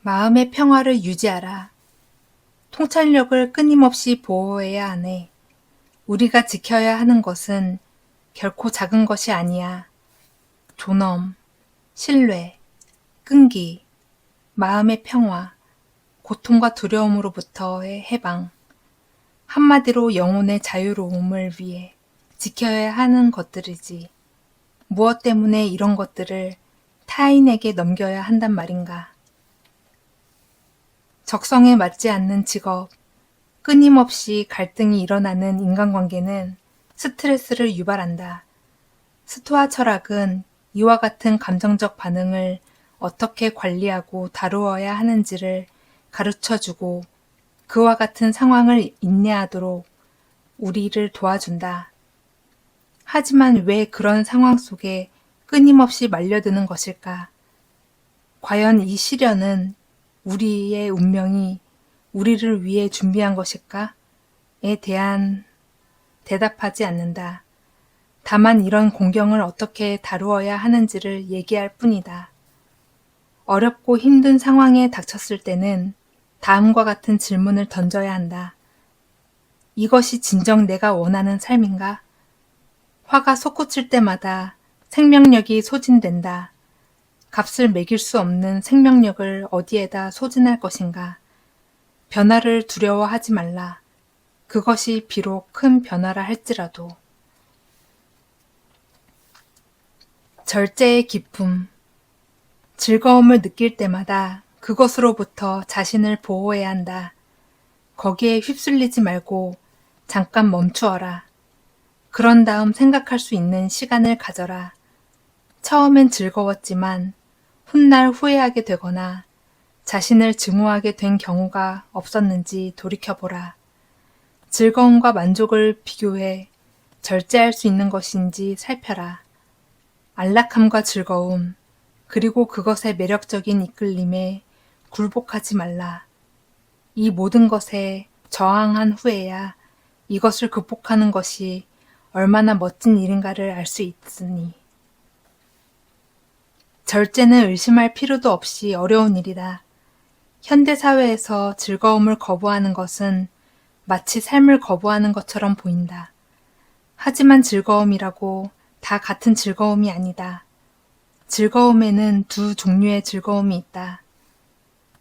마음의 평화를 유지하라. 통찰력을 끊임없이 보호해야 하네. 우리가 지켜야 하는 것은 결코 작은 것이 아니야. 존엄, 신뢰, 끈기, 마음의 평화, 고통과 두려움으로부터의 해방. 한마디로 영혼의 자유로움을 위해 지켜야 하는 것들이지. 무엇 때문에 이런 것들을 타인에게 넘겨야 한단 말인가. 적성에 맞지 않는 직업, 끊임없이 갈등이 일어나는 인간관계는 스트레스를 유발한다. 스토아 철학은 이와 같은 감정적 반응을 어떻게 관리하고 다루어야 하는지를 가르쳐주고 그와 같은 상황을 인내하도록 우리를 도와준다. 하지만 왜 그런 상황 속에 끊임없이 말려드는 것일까? 과연 이 시련은 우리의 운명이 우리를 위해 준비한 것일까?에 대한 대답하지 않는다. 다만 이런 공경을 어떻게 다루어야 하는지를 얘기할 뿐이다. 어렵고 힘든 상황에 닥쳤을 때는 다음과 같은 질문을 던져야 한다. 이것이 진정 내가 원하는 삶인가? 화가 솟구칠 때마다 생명력이 소진된다. 값을 매길 수 없는 생명력을 어디에다 소진할 것인가? 변화를 두려워하지 말라. 그것이 비록 큰 변화라 할지라도. 절제의 기쁨. 즐거움을 느낄 때마다 그것으로부터 자신을 보호해야 한다. 거기에 휩쓸리지 말고 잠깐 멈추어라. 그런 다음 생각할 수 있는 시간을 가져라. 처음엔 즐거웠지만 훗날 후회하게 되거나 자신을 증오하게 된 경우가 없었는지 돌이켜보라. 즐거움과 만족을 비교해 절제할 수 있는 것인지 살펴라. 안락함과 즐거움, 그리고 그것의 매력적인 이끌림에 굴복하지 말라. 이 모든 것에 저항한 후에야 이것을 극복하는 것이 얼마나 멋진 일인가를 알 수 있으니. 절제는 의심할 필요도 없이 어려운 일이다. 현대사회에서 즐거움을 거부하는 것은 마치 삶을 거부하는 것처럼 보인다. 하지만 즐거움이라고 다 같은 즐거움이 아니다. 즐거움에는 두 종류의 즐거움이 있다.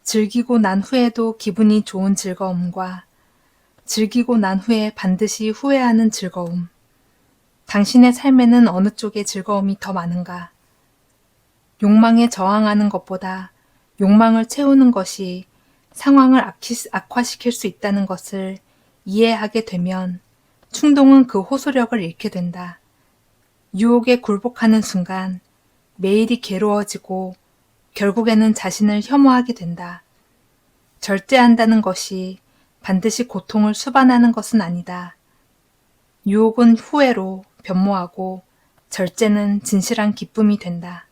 즐기고 난 후에도 기분이 좋은 즐거움과 즐기고 난 후에 반드시 후회하는 즐거움. 당신의 삶에는 어느 쪽의 즐거움이 더 많은가? 욕망에 저항하는 것보다 욕망을 채우는 것이 상황을 악화시킬 수 있다는 것을 이해하게 되면 충동은 그 호소력을 잃게 된다. 유혹에 굴복하는 순간 매일이 괴로워지고 결국에는 자신을 혐오하게 된다. 절제한다는 것이 반드시 고통을 수반하는 것은 아니다. 유혹은 후회로 변모하고 절제는 진실한 기쁨이 된다.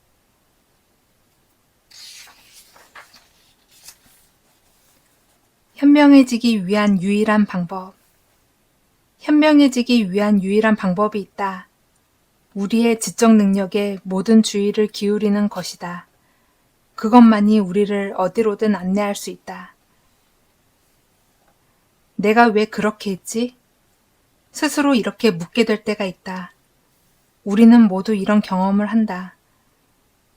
현명해지기 위한 유일한 방법. 현명해지기 위한 유일한 방법이 있다. 우리의 지적 능력에 모든 주의를 기울이는 것이다. 그것만이 우리를 어디로든 안내할 수 있다. 내가 왜 그렇게 했지? 스스로 이렇게 묻게 될 때가 있다. 우리는 모두 이런 경험을 한다.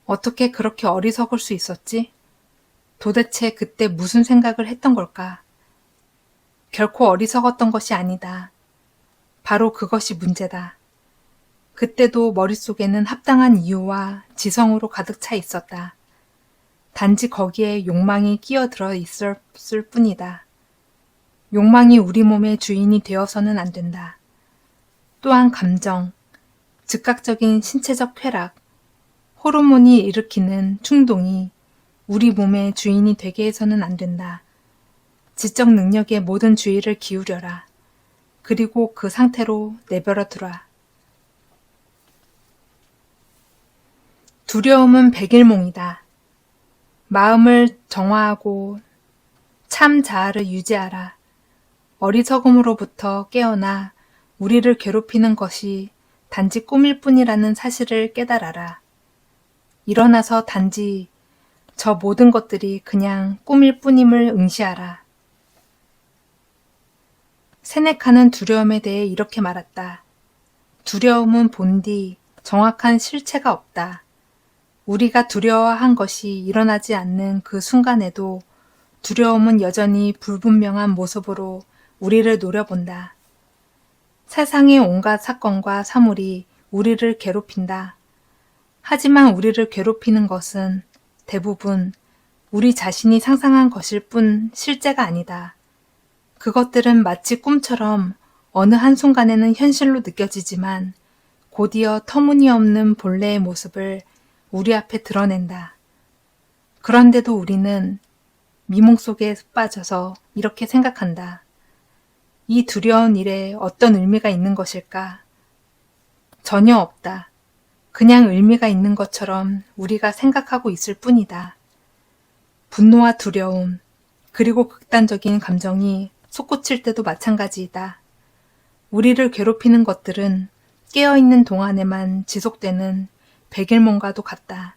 어떻게 그렇게 어리석을 수 있었지? 도대체 그때 무슨 생각을 했던 걸까? 결코 어리석었던 것이 아니다. 바로 그것이 문제다. 그때도 머릿속에는 합당한 이유와 지성으로 가득 차 있었다. 단지 거기에 욕망이 끼어들어 있었을 뿐이다. 욕망이 우리 몸의 주인이 되어서는 안 된다. 또한 감정, 즉각적인 신체적 쾌락, 호르몬이 일으키는 충동이 우리 몸의 주인이 되게 해서는 안 된다. 지적 능력에 모든 주의를 기울여라. 그리고 그 상태로 내버려 두라. 두려움은 백일몽이다. 마음을 정화하고 참 자아를 유지하라. 어리석음으로부터 깨어나 우리를 괴롭히는 것이 단지 꿈일 뿐이라는 사실을 깨달아라. 일어나서 단지 저 모든 것들이 그냥 꿈일 뿐임을 응시하라. 세네카는 두려움에 대해 이렇게 말했다. 두려움은 본디 정확한 실체가 없다. 우리가 두려워한 것이 일어나지 않는 그 순간에도 두려움은 여전히 불분명한 모습으로 우리를 노려본다. 세상의 온갖 사건과 사물이 우리를 괴롭힌다. 하지만 우리를 괴롭히는 것은 대부분 우리 자신이 상상한 것일 뿐 실제가 아니다. 그것들은 마치 꿈처럼 어느 한순간에는 현실로 느껴지지만 곧이어 터무니없는 본래의 모습을 우리 앞에 드러낸다. 그런데도 우리는 미몽 속에 빠져서 이렇게 생각한다. 이 두려운 일에 어떤 의미가 있는 것일까? 전혀 없다. 그냥 의미가 있는 것처럼 우리가 생각하고 있을 뿐이다. 분노와 두려움, 그리고 극단적인 감정이 솟구칠 때도 마찬가지이다. 우리를 괴롭히는 것들은 깨어있는 동안에만 지속되는 백일몽과도 같다.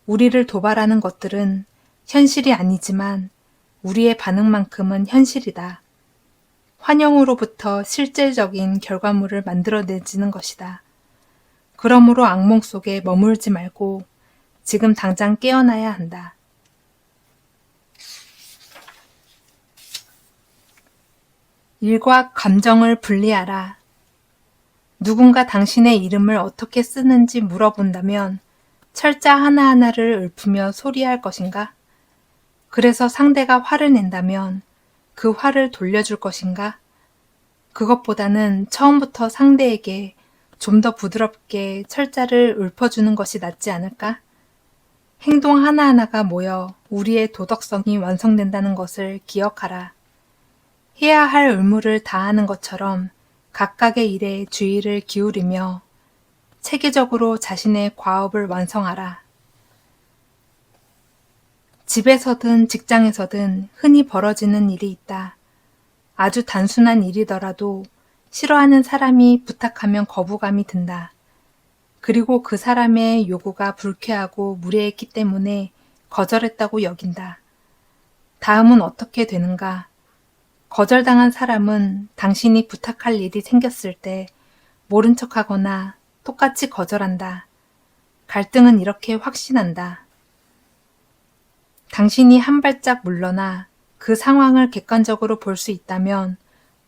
우리를 도발하는 것들은 현실이 아니지만 우리의 반응만큼은 현실이다. 환영으로부터 실질적인 결과물을 만들어내지는 것이다. 그러므로 악몽 속에 머물지 말고 지금 당장 깨어나야 한다. 일과 감정을 분리하라. 누군가 당신의 이름을 어떻게 쓰는지 물어본다면 철자 하나하나를 읊으며 소리할 것인가? 그래서 상대가 화를 낸다면 그 화를 돌려줄 것인가? 그것보다는 처음부터 상대에게 좀 더 부드럽게 철자를 읊어주는 것이 낫지 않을까? 행동 하나하나가 모여 우리의 도덕성이 완성된다는 것을 기억하라. 해야 할 의무를 다하는 것처럼 각각의 일에 주의를 기울이며 체계적으로 자신의 과업을 완성하라. 집에서든 직장에서든 흔히 벌어지는 일이 있다. 아주 단순한 일이더라도 싫어하는 사람이 부탁하면 거부감이 든다. 그리고 그 사람의 요구가 불쾌하고 무례했기 때문에 거절했다고 여긴다. 다음은 어떻게 되는가? 거절당한 사람은 당신이 부탁할 일이 생겼을 때 모른 척하거나 똑같이 거절한다. 갈등은 이렇게 확신한다. 당신이 한 발짝 물러나 그 상황을 객관적으로 볼 수 있다면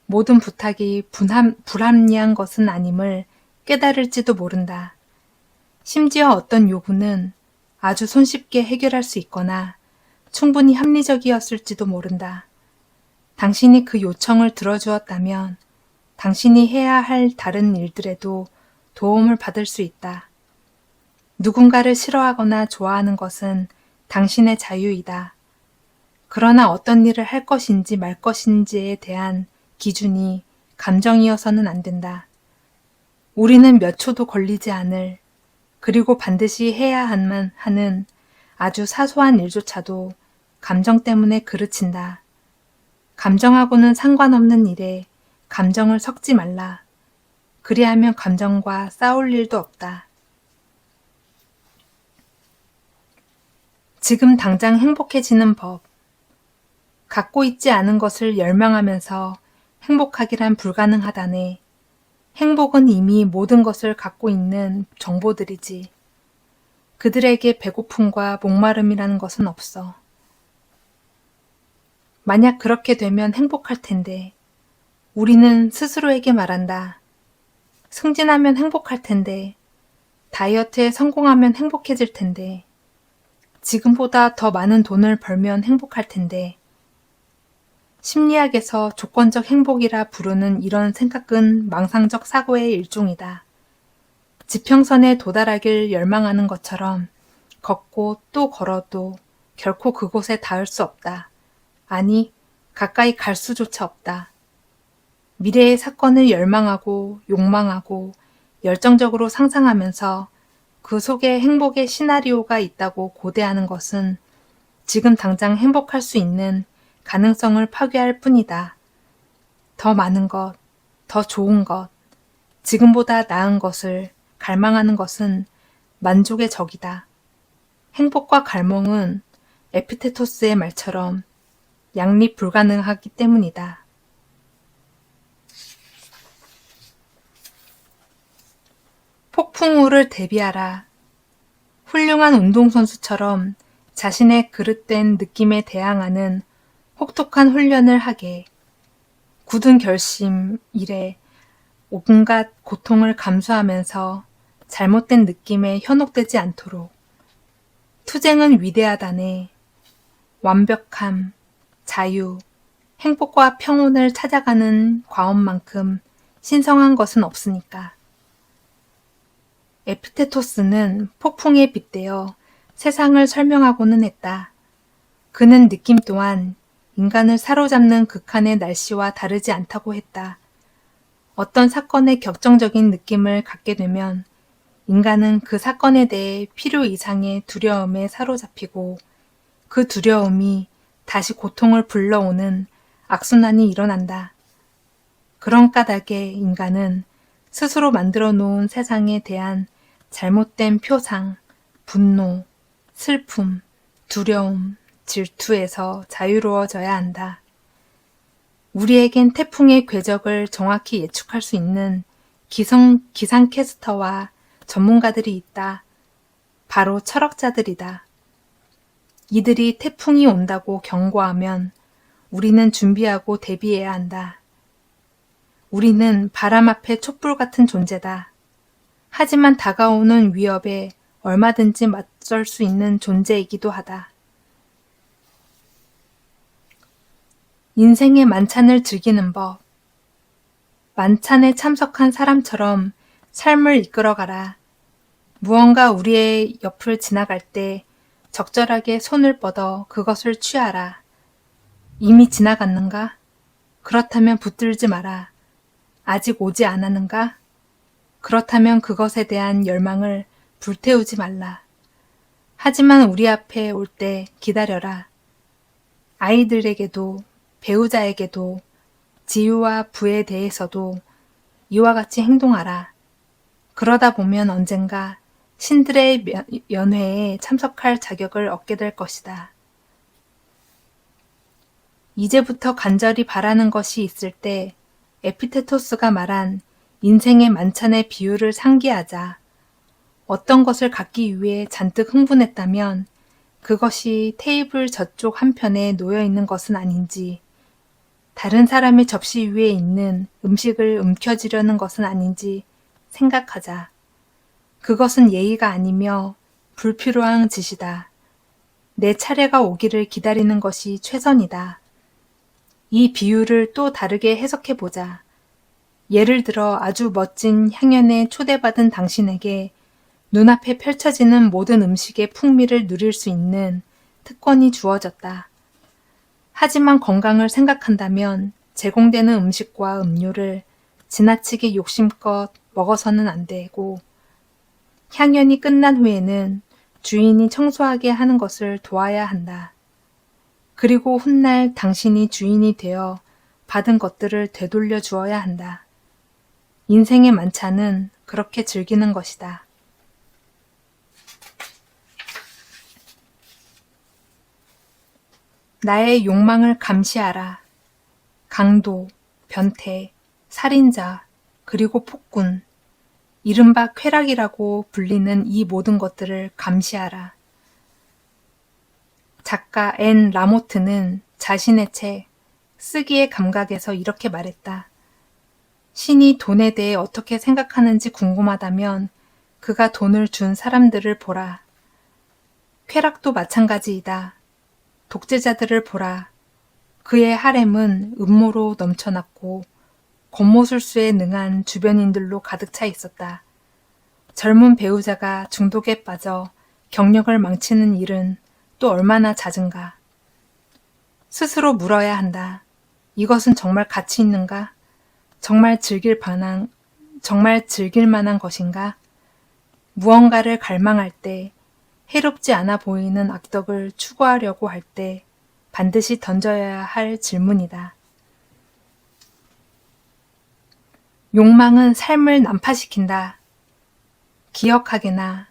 모든 부탁이 불합리한 것은 아님을 깨달을지도 모른다. 심지어 어떤 요구는 아주 손쉽게 해결할 수 있거나 충분히 합리적이었을지도 모른다. 당신이 그 요청을 들어주었다면 당신이 해야 할 다른 일들에도 도움을 받을 수 있다. 누군가를 싫어하거나 좋아하는 것은 당신의 자유이다. 그러나 어떤 일을 할 것인지 말 것인지에 대한 기준이 감정이어서는 안 된다. 우리는 몇 초도 걸리지 않을, 그리고 반드시 해야 하는 아주 사소한 일조차도 감정 때문에 그르친다. 감정하고는 상관없는 일에 감정을 섞지 말라. 그리하면 감정과 싸울 일도 없다. 지금 당장 행복해지는 법. 갖고 있지 않은 것을 열망하면서 행복하기란 불가능하다네. 행복은 이미 모든 것을 갖고 있는 정보들이지. 그들에게 배고픔과 목마름이라는 것은 없어. 만약 그렇게 되면 행복할 텐데, 우리는 스스로에게 말한다. 승진하면 행복할 텐데, 다이어트에 성공하면 행복해질 텐데, 지금보다 더 많은 돈을 벌면 행복할 텐데, 심리학에서 조건적 행복이라 부르는 이런 생각은 망상적 사고의 일종이다. 지평선에 도달하길 열망하는 것처럼 걷고 또 걸어도 결코 그곳에 닿을 수 없다. 아니, 가까이 갈 수조차 없다. 미래의 사건을 열망하고 욕망하고 열정적으로 상상하면서 그 속에 행복의 시나리오가 있다고 고대하는 것은 지금 당장 행복할 수 있는 가능성을 파괴할 뿐이다. 더 많은 것, 더 좋은 것, 지금보다 나은 것을 갈망하는 것은 만족의 적이다. 행복과 갈망은 에피테토스의 말처럼 양립 불가능하기 때문이다. 폭풍우를 대비하라. 훌륭한 운동선수처럼 자신의 그릇된 느낌에 대항하는 혹독한 훈련을 하게. 굳은 결심 이래 온갖 고통을 감수하면서 잘못된 느낌에 현혹되지 않도록. 투쟁은 위대하다네. 완벽함, 자유, 행복과 평온을 찾아가는 과업만큼 신성한 것은 없으니까. 에피테토스는 폭풍에 빗대어 세상을 설명하고는 했다. 그는 느낌 또한 인간을 사로잡는 극한의 날씨와 다르지 않다고 했다. 어떤 사건의 격정적인 느낌을 갖게 되면 인간은 그 사건에 대해 필요 이상의 두려움에 사로잡히고 그 두려움이 다시 고통을 불러오는 악순환이 일어난다. 그런 까닭에 인간은 스스로 만들어 놓은 세상에 대한 잘못된 표상, 분노, 슬픔, 두려움, 질투에서 자유로워져야 한다. 우리에겐 태풍의 궤적을 정확히 예측할 수 있는 기상캐스터와 전문가들이 있다. 바로 철학자들이다. 이들이 태풍이 온다고 경고하면 우리는 준비하고 대비해야 한다. 우리는 바람 앞에 촛불 같은 존재다. 하지만 다가오는 위협에 얼마든지 맞설 수 있는 존재이기도 하다. 인생의 만찬을 즐기는 법. 만찬에 참석한 사람처럼 삶을 이끌어가라. 무언가 우리의 옆을 지나갈 때 적절하게 손을 뻗어 그것을 취하라. 이미 지나갔는가? 그렇다면 붙들지 마라. 아직 오지 않았는가? 그렇다면 그것에 대한 열망을 불태우지 말라. 하지만 우리 앞에 올 때 기다려라. 아이들에게도 배우자에게도 지유와 부에 대해서도 이와 같이 행동하라. 그러다 보면 언젠가 신들의 연회에 참석할 자격을 얻게 될 것이다. 이제부터 간절히 바라는 것이 있을 때 에피테토스가 말한 인생의 만찬의 비유를 상기하자. 어떤 것을 갖기 위해 잔뜩 흥분했다면 그것이 테이블 저쪽 한편에 놓여 있는 것은 아닌지, 다른 사람의 접시 위에 있는 음식을 움켜쥐려는 것은 아닌지 생각하자. 그것은 예의가 아니며 불필요한 짓이다. 내 차례가 오기를 기다리는 것이 최선이다. 이 비유를 또 다르게 해석해보자. 예를 들어 아주 멋진 향연에 초대받은 당신에게 눈앞에 펼쳐지는 모든 음식의 풍미를 누릴 수 있는 특권이 주어졌다. 하지만 건강을 생각한다면 제공되는 음식과 음료를 지나치게 욕심껏 먹어서는 안 되고, 향연이 끝난 후에는 주인이 청소하게 하는 것을 도와야 한다. 그리고 훗날 당신이 주인이 되어 받은 것들을 되돌려 주어야 한다. 인생의 만찬은 그렇게 즐기는 것이다. 나의 욕망을 감시하라. 강도, 변태, 살인자, 그리고 폭군, 이른바 쾌락이라고 불리는 이 모든 것들을 감시하라. 작가 앤 라모트는 자신의 책 쓰기의 감각에서 이렇게 말했다. 신이 돈에 대해 어떻게 생각하는지 궁금하다면 그가 돈을 준 사람들을 보라. 쾌락도 마찬가지이다. 독재자들을 보라. 그의 하렘은 음모로 넘쳐났고 겉모술수에 능한 주변인들로 가득 차 있었다. 젊은 배우자가 중독에 빠져 경력을 망치는 일은 또 얼마나 잦은가. 스스로 물어야 한다. 이것은 정말 가치 있는가? 정말 즐길 만한 것인가? 무언가를 갈망할 때, 해롭지 않아 보이는 악덕을 추구하려고 할 때 반드시 던져야 할 질문이다. 욕망은 삶을 난파시킨다. 기억하게나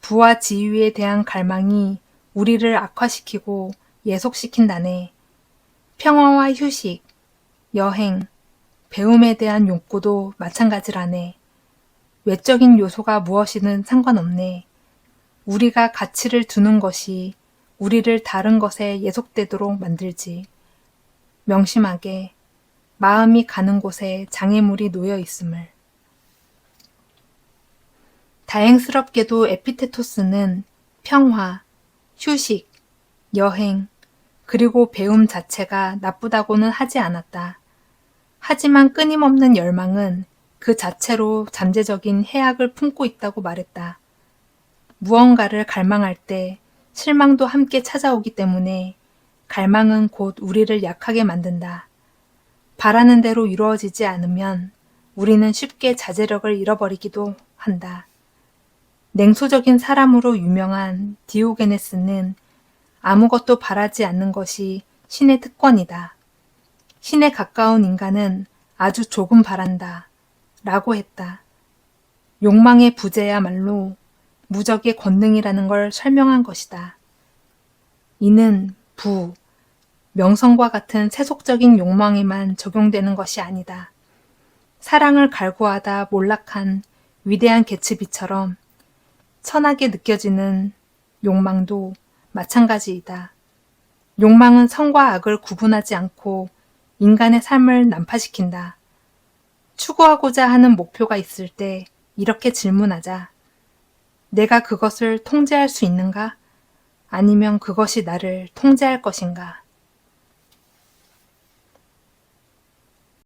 부와 지위에 대한 갈망이 우리를 악화시키고 예속시킨다네. 평화와 휴식, 여행, 배움에 대한 욕구도 마찬가지라네. 외적인 요소가 무엇이든 상관없네. 우리가 가치를 두는 것이 우리를 다른 것에 예속되도록 만들지. 명심하게 마음이 가는 곳에 장애물이 놓여 있음을. 다행스럽게도 에피테토스는 평화, 휴식, 여행, 그리고 배움 자체가 나쁘다고는 하지 않았다. 하지만 끊임없는 열망은 그 자체로 잠재적인 해악을 품고 있다고 말했다. 무언가를 갈망할 때 실망도 함께 찾아오기 때문에 갈망은 곧 우리를 약하게 만든다. 바라는 대로 이루어지지 않으면 우리는 쉽게 자제력을 잃어버리기도 한다. 냉소적인 사람으로 유명한 디오게네스는 아무것도 바라지 않는 것이 신의 특권이다. 신에 가까운 인간은 아주 조금 바란다. 라고 했다. 욕망의 부재야말로 무적의 권능이라는 걸 설명한 것이다. 이는 부, 명성과 같은 세속적인 욕망에만 적용되는 것이 아니다. 사랑을 갈구하다 몰락한 위대한 개츠비처럼 선하게 느껴지는 욕망도 마찬가지이다. 욕망은 선과 악을 구분하지 않고 인간의 삶을 난파시킨다. 추구하고자 하는 목표가 있을 때 이렇게 질문하자. 내가 그것을 통제할 수 있는가? 아니면 그것이 나를 통제할 것인가?